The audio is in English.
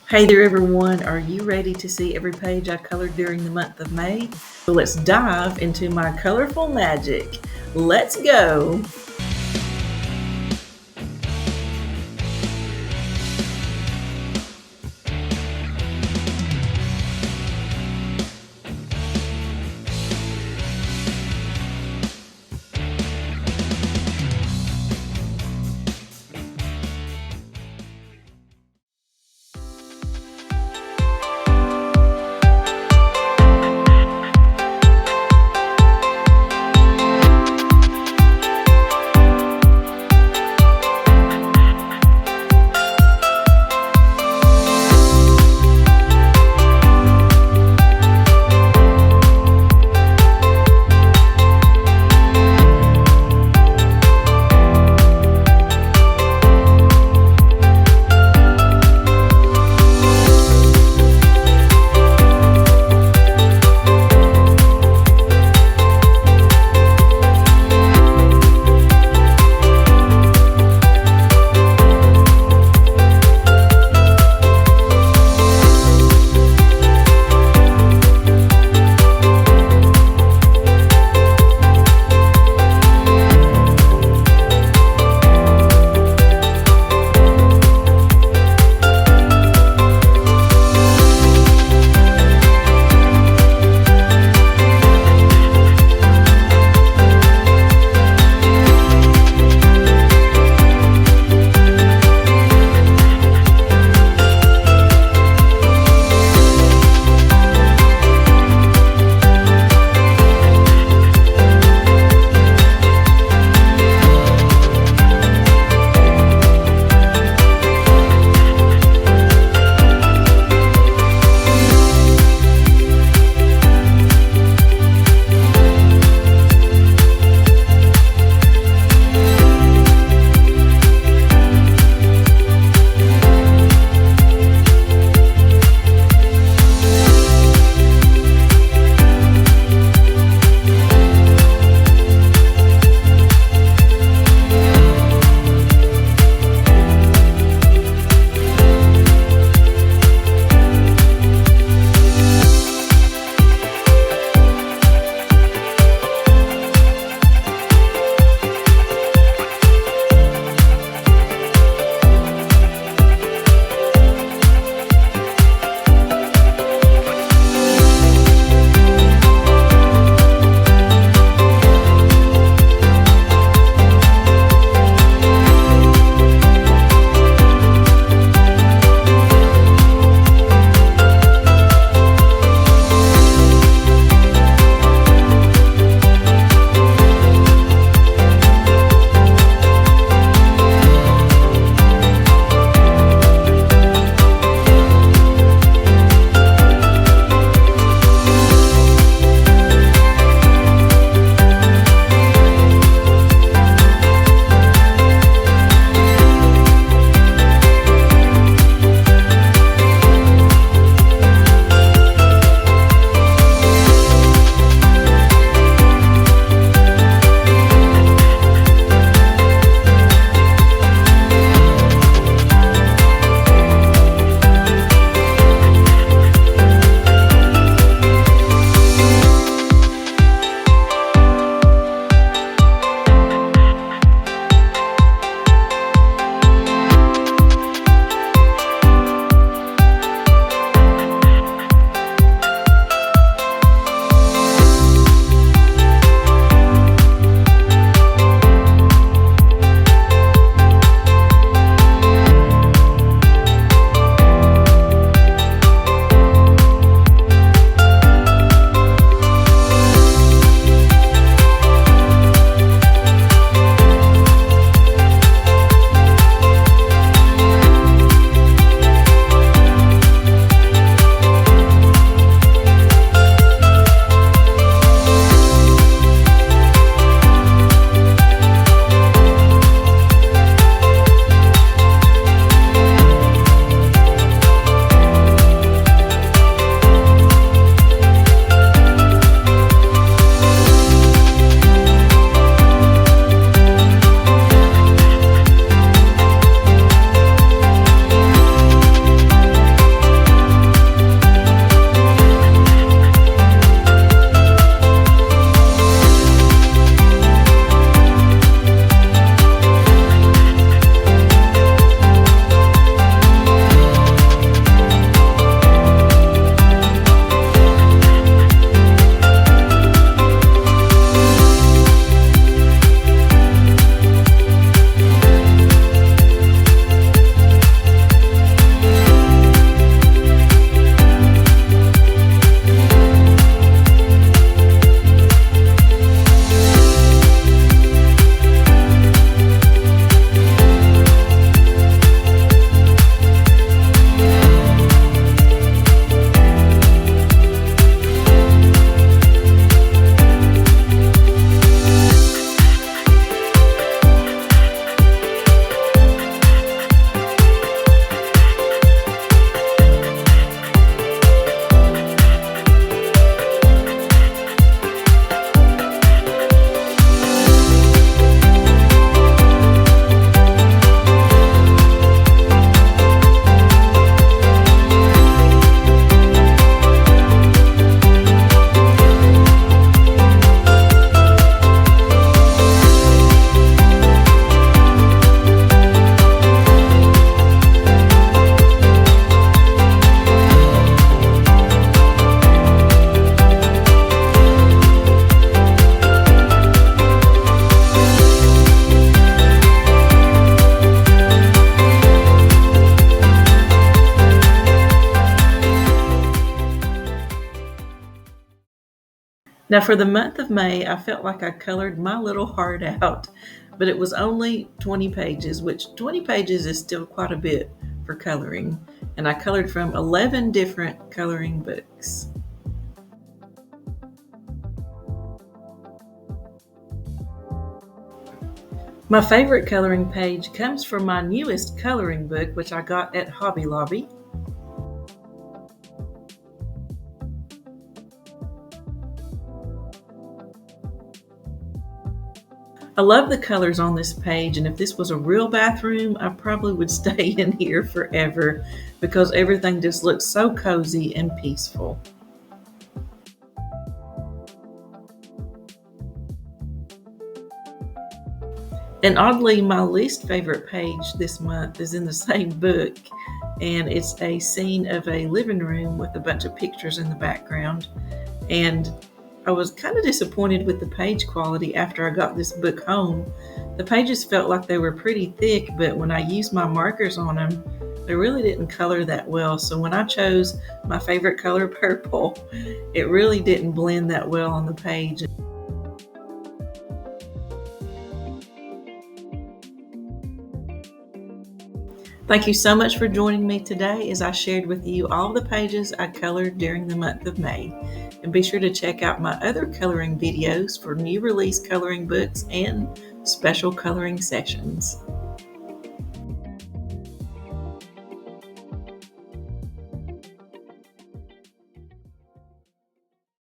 Hey there, everyone. Are you ready to see every page I colored during the month of May? Well, let's dive into my colorful magic. Let's go. Now, for the month of May, I felt like I colored my little heart out, but it was only 20 pages, which 20 pages is still quite a bit for coloring. And I colored from 11 different coloring books. My favorite coloring page comes from my newest coloring book, which I got at Hobby Lobby. I love the colors on this page, and if this was a real bathroom, I probably would stay in here forever because everything just looks so cozy and peaceful. And oddly, my least favorite page this month is in the same book, and it's a scene of a living room with a bunch of pictures in the background. And I was kind of disappointed with the page quality after I got this book home. The pages felt like they were pretty thick, but when I used my markers on them, they really didn't color that well. So when I chose my favorite color, purple, it really didn't blend that well on the page. Thank you so much for joining me today as I shared with you all the pages I colored during the month of May. And be sure to check out my other coloring videos for new release coloring books and special coloring sessions.